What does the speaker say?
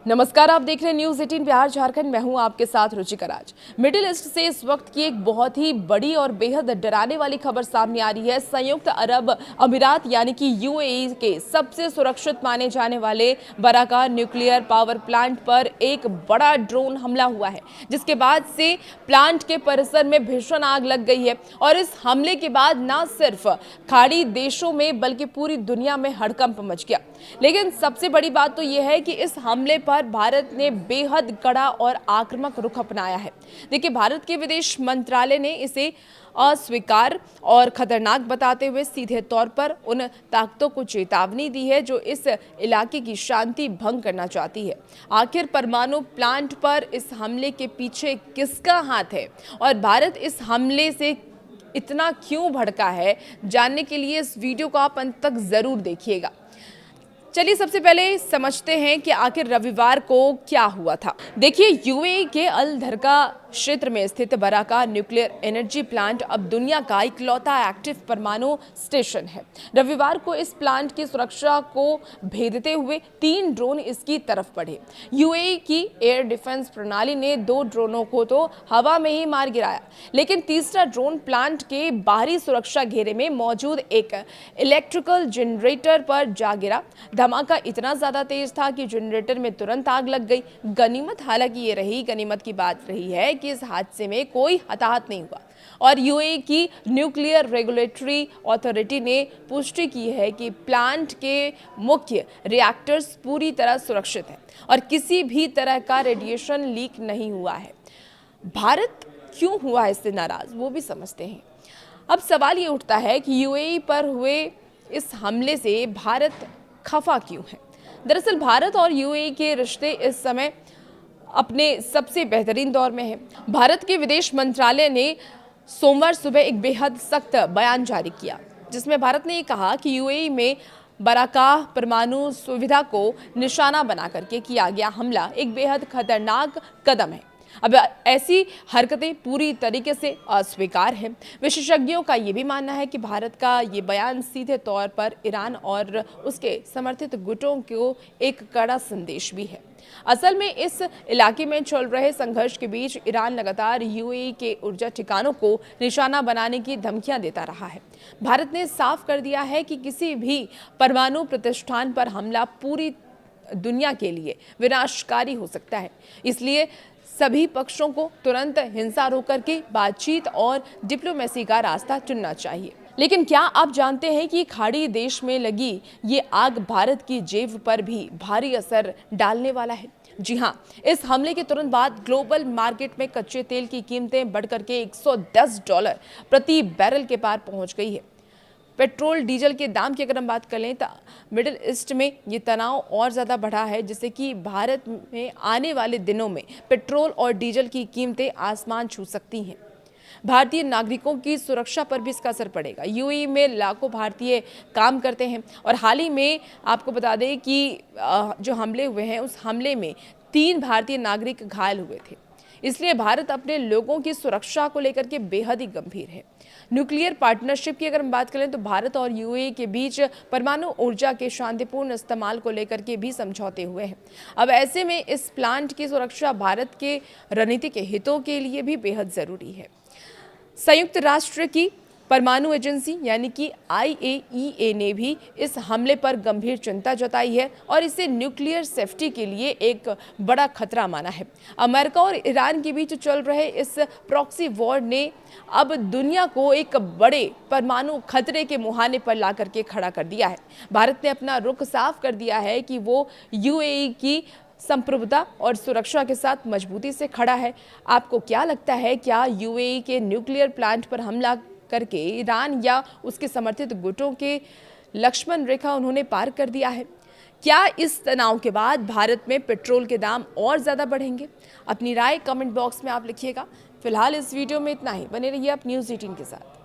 नमस्कार, आप देख रहे हैं न्यूज 18 बिहार झारखंड। मैं हूं आपके साथ रुचिका राज। मिडिल ईस्ट से इस वक्त की एक बहुत ही बड़ी और बेहद डराने वाली खबर सामने आ रही है। संयुक्त अरब अमीरात यानी कि यूएई के सबसे सुरक्षित माने जाने वाले बराका न्यूक्लियर पावर प्लांट पर एक बड़ा ड्रोन हमला हुआ है, जिसके बाद से प्लांट के परिसर में भीषण आग लग गई है। और इस हमले के बाद न सिर्फ खाड़ी देशों में बल्कि पूरी दुनिया में हड़कंप मच गया। लेकिन सबसे बड़ी बात तो यह है कि इस हमले पर भारत ने बेहद कड़ा और आक्रामक रुख अपनाया है। देखिए, भारत के विदेश मंत्रालय ने इसे अस्वीकार और खतरनाक बताते हुए सीधे तौर पर उन ताकतों को चेतावनी दी है जो इस इलाके की शांति भंग करना चाहती है। आखिर परमाणु प्लांट पर इस हमले के पीछे किसका हाथ है और भारत इस हमले से इतना क्यों भड़का है, जानने के लिए इस वीडियो को आप अंत तक जरूर देखिएगा। चलिए सबसे पहले समझते हैं कि आखिर रविवार को क्या हुआ था। देखिए, यूएई के अल धरका क्षेत्र में स्थित बराका न्यूक्लियर एनर्जी प्लांट अब दुनिया का इकलौता एक्टिव परमाणु स्टेशन है। रविवार को इस प्लांट की सुरक्षा को भेदते हुए 3 ड्रोन इसकी तरफ बढ़े। यूएई की एयर डिफेंस प्रणाली ने 2 ड्रोनों को तो हवा में ही मार गिराया, लेकिन तीसरा ड्रोन प्लांट के बाहरी सुरक्षा घेरे में मौजूद एक इलेक्ट्रिकल जनरेटर पर जा गिरा। धमाका इतना ज्यादा तेज था कि जनरेटर में तुरंत आग लग गई। गनीमत की बात रही है कि इस हादसे में कोई हताहत नहीं हुआ और यूएई की न्यूक्लियर रेगुलेटरी अथॉरिटी ने पुष्टि की है कि प्लांट के मुख्य रिएक्टर्स पूरी तरह सुरक्षित हैं और किसी भी तरह का रेडिएशन लीक नहीं हुआ है। भारत क्यों हुआ इससे नाराज, वो भी समझते हैं। अब सवाल ये उठता है कि यूएई पर हुए इस हमले से भारत खफा क्यों है। दरअसल भारत और यूएई के रिश्ते इस समय अपने सबसे बेहतरीन दौर में है। भारत के विदेश मंत्रालय ने सोमवार सुबह एक बेहद सख्त बयान जारी किया, जिसमें भारत ने कहा कि यूएई में बराका परमाणु सुविधा को निशाना बना करके किया गया हमला एक बेहद खतरनाक कदम है। अब ऐसी हरकतें पूरी तरीके से अस्वीकार है। विशेषज्ञों का ये भी मानना है कि भारत का ये बयान सीधे तौर पर ईरान और उसके समर्थित गुटों को एक कड़ा संदेश भी है। असल में इस इलाके में चल रहे संघर्ष के बीच ईरान लगातार यूएई के ऊर्जा ठिकानों को निशाना बनाने की धमकियां देता रहा है। भारत ने साफ कर दिया है कि किसी भी परमाणु प्रतिष्ठान पर हमला पूरी दुनिया के लिए विनाशकारी हो सकता है। इसलिए सभी पक्षों को तुरंत हिंसा रोक करके बातचीत और डिप्लोमेसी का रास्ता चुनना चाहिए। लेकिन क्या आप जानते हैं कि खाड़ी देश में लगी ये आग भारत की जेब पर भी भारी असर डालने वाला है? जी हाँ, इस हमले के तुरंत बाद ग्लोबल मार्केट में कच्चे तेल की कीमतें बढ़कर के $110 प्रति बैरल के पार पहुंच गई है। पेट्रोल डीजल के दाम की अगर हम बात कर लें तो मिडिल ईस्ट में ये तनाव और ज़्यादा बढ़ा है, जिससे कि भारत में आने वाले दिनों में पेट्रोल और डीजल की कीमतें आसमान छू सकती हैं। भारतीय नागरिकों की सुरक्षा पर भी इसका असर पड़ेगा। यूएई में लाखों भारतीय काम करते हैं और हाल ही में आपको बता दें कि जो हमले हुए हैं उस हमले में 3 भारतीय नागरिक घायल हुए थे। इसलिए भारत अपने लोगों की सुरक्षा को लेकर के बेहद ही गंभीर है। न्यूक्लियर पार्टनरशिप की अगर हम बात करें तो भारत और यूएई के बीच परमाणु ऊर्जा के शांतिपूर्ण इस्तेमाल को लेकर के भी समझौते हुए हैं। अब ऐसे में इस प्लांट की सुरक्षा भारत के रणनीतिक हितों के लिए भी बेहद जरूरी है। संयुक्त राष्ट्र की परमाणु एजेंसी यानी कि IAEA ने भी इस हमले पर गंभीर चिंता जताई है और इसे न्यूक्लियर सेफ्टी के लिए एक बड़ा खतरा माना है। अमेरिका और ईरान के बीच चल रहे इस प्रॉक्सी वॉर ने अब दुनिया को एक बड़े परमाणु खतरे के मुहाने पर ला करके खड़ा कर दिया है। भारत ने अपना रुख साफ कर दिया है कि वो यूएई की संप्रभुता और सुरक्षा के साथ मजबूती से खड़ा है। आपको क्या लगता है, क्या यूएई के न्यूक्लियर प्लांट पर हमला करके ईरान या उसके समर्थित गुटों के लक्ष्मण रेखा उन्होंने पार कर दिया है? क्या इस तनाव के बाद भारत में पेट्रोल के दाम और ज़्यादा बढ़ेंगे? अपनी राय कमेंट बॉक्स में आप लिखिएगा। फिलहाल इस वीडियो में इतना ही। बने रहिए आप न्यूज़ 18 के साथ।